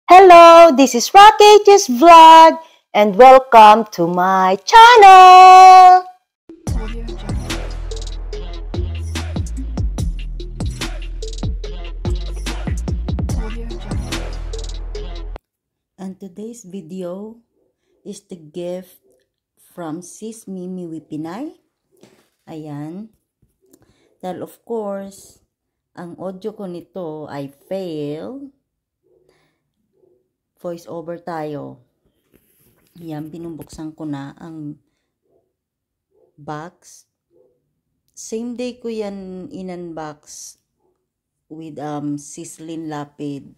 Hello, this is Rockage's Vlog and welcome to my channel! And today's video is the gift from Sis Mimi Wipinay. Ayan. Dahil of course, ang audio ko nito ay fail. Voice over tayo. Ayan, binubuksan ko na ang box. Same day ko yan in-unbox with Sislin Lapid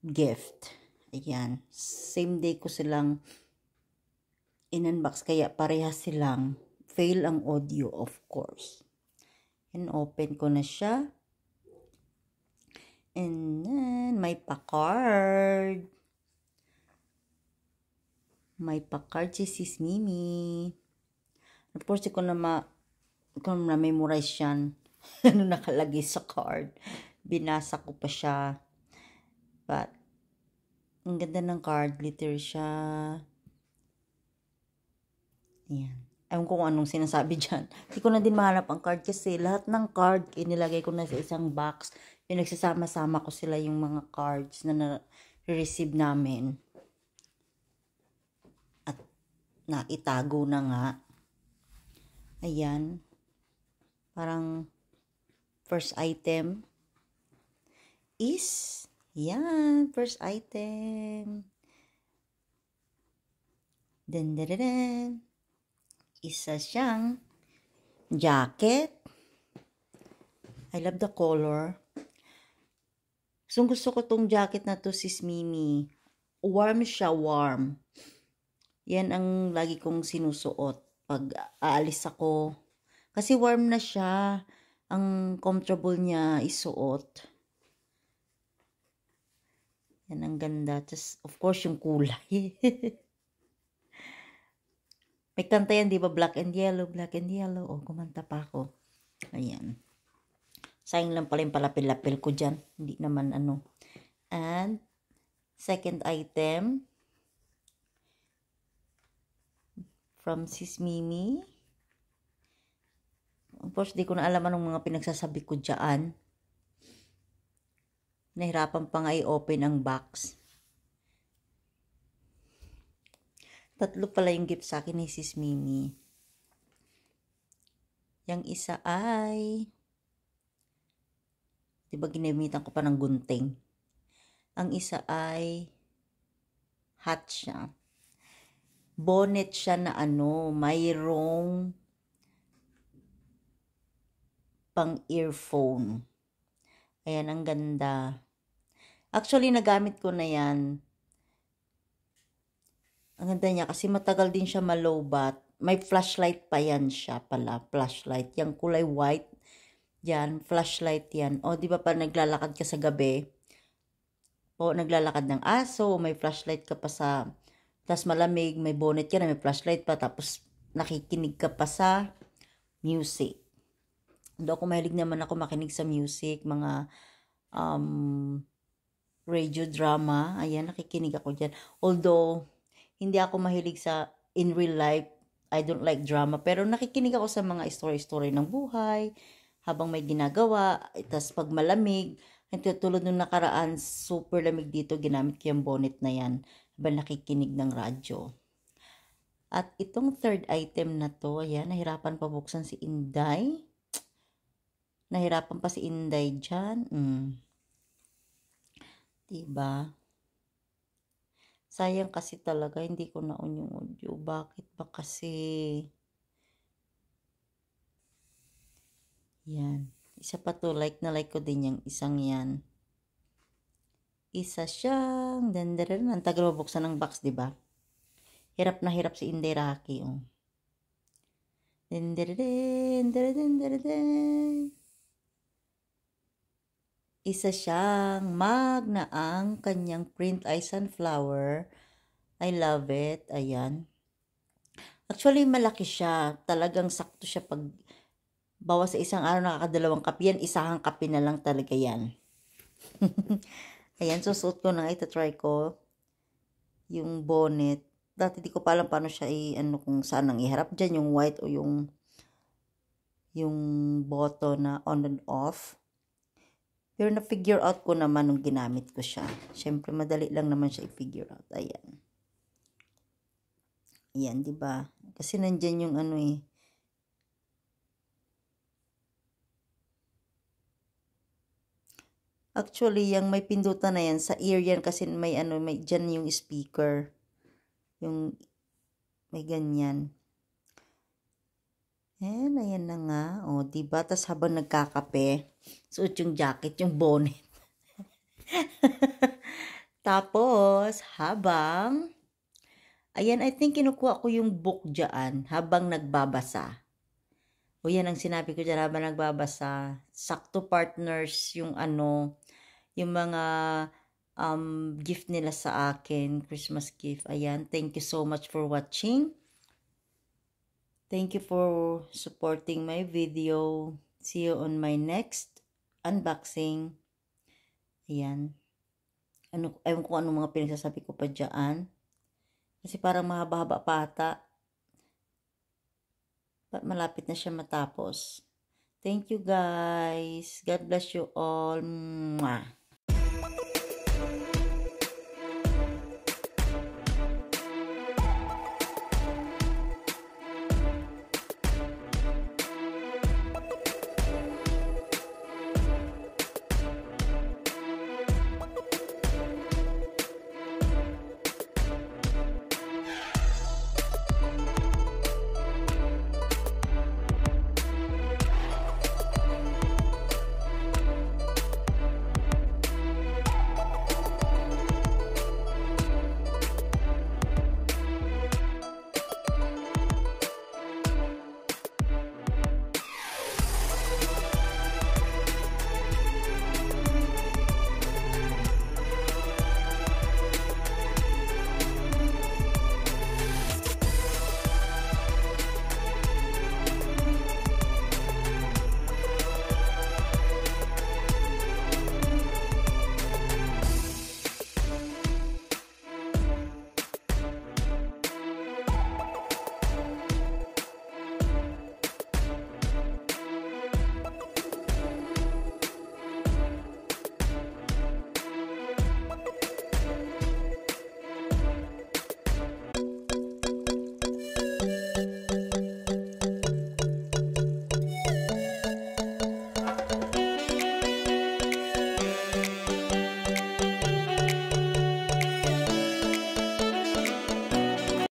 gift. Ayan. Same day ko silang in-unbox, kaya parehas silang fail ang audio, of course. And open ko na siya. And then, may pa-card. May pa-card si Sis Mimi. Of course, ko na memorize yan. Ano nakalagay sa card. Binasa ko pa siya. But, ang ganda ng card. Glitter siya. Ayan. Ewan ko kung anong sinasabi dyan. Hindi ko na din mahanap ang card kasi lahat ng card inilagay ko na sa isang box. Pinagsasama-sama ko sila yung mga cards na na-receive namin. At naitago na nga. Ayan. Parang first item is, yan, first item. Den. Isa siyang jacket. I love the color. So, gusto ko tong jacket na to, Sis Mimi. Warm siya, warm. Yan ang lagi kong sinusuot pag aalis ako. Kasi warm na siya. Ang comfortable niya isuot. Yan ang ganda. Tapos, of course, yung kulay. May kanta yan, di ba? Black and yellow, black and yellow. O, kumanta pa ako. Ayan. Sayang lang pala yung palapil-lapil ko dyan. Hindi naman ano. And, second item. From Sis Mimi. Of course, di ko na alam anong mga pinagsasabi ko dyan. Nahirapan pa nga i-open ang box. Tatlo pala yung gift sa akin ni Sis Mimi. Yang isa ay, diba ginamitan ko pa ng gunting. Ang isa ay, hat siya. Bonnet siya na mayroong pang earphone. Ayan, ang ganda. Actually, nagamit ko na yan. Ang ganda niya kasi matagal din siya malobat. May flashlight pa yan siya pala. Flashlight. Yung kulay white. Yan. Flashlight yan. O, di ba pa naglalakad ka sa gabi? O, naglalakad ng aso. May flashlight ka pa sa... Tapos malamig. May bonnet ka na. May flashlight pa. Tapos nakikinig ka pa sa music. Doon ako mahilig naman ako makinig sa music. Mga radio drama. Ayan, nakikinig ako dyan. Although... Hindi ako mahilig sa in real life. I don't like drama. Pero nakikinig ako sa mga story-story ng buhay. Habang may ginagawa. Tapos pag malamig. Tulad nung nakaraan, super lamig dito. Ginamit ko yung bonnet na yan. Habang nakikinig ng radyo. At itong third item na to. Ayan, nahirapan pa buksan si Inday. Nahirapan pa si Inday dyan. Diba? Sayang kasi talaga, hindi ko na-on yung audio. Bakit ba kasi? Yan. Isa pa to, like na like ko din yung isang yan. Isa siyang, ang tagal mabuksan ng box, diba? Hirap na hirap si Inday Raki, oh. Isa siyang mug na ang kanyang print ay sunflower. I love it. Ayan. Actually, malaki siya. Talagang sakto siya pag bawas sa isang araw nakakadalawang kape yan. Isahang kape na lang talaga yan. Ayan, susuot ko na nga, try ko yung bonnet. Dati di ko pa alam paano siya ano kung saan ang iharap dyan, yung white o yung button na on and off. Pero na-figure out ko naman nung ginamit ko siya. Siyempre, madali lang naman siya i-figure out. Ayan. Ayan, di ba? Kasi nandyan yung ano eh. Actually, yung may pindutan na yan, sa ear yan kasi may ano, may dyan yung speaker. Yung, may ganyan. And, ayan na nga. O, diba? Tapos habang nagkakape, suot yung jacket, yung bonnet. Tapos, ayan, I think kinukuha ko yung book dyan habang nagbabasa. O yan ang sinabi ko dyan habang nagbabasa. Sakto partners yung ano, yung mga gift nila sa akin, Christmas gift. Ayan, thank you so much for watching. Thank you for supporting my video. See you on my next unboxing. Ayan. Ewan ko anong mga pinagsasabi ko pa dyan. Kasi parang mahaba-haba pa ata. Malapit na siya matapos. Thank you guys. God bless you all. Mwah.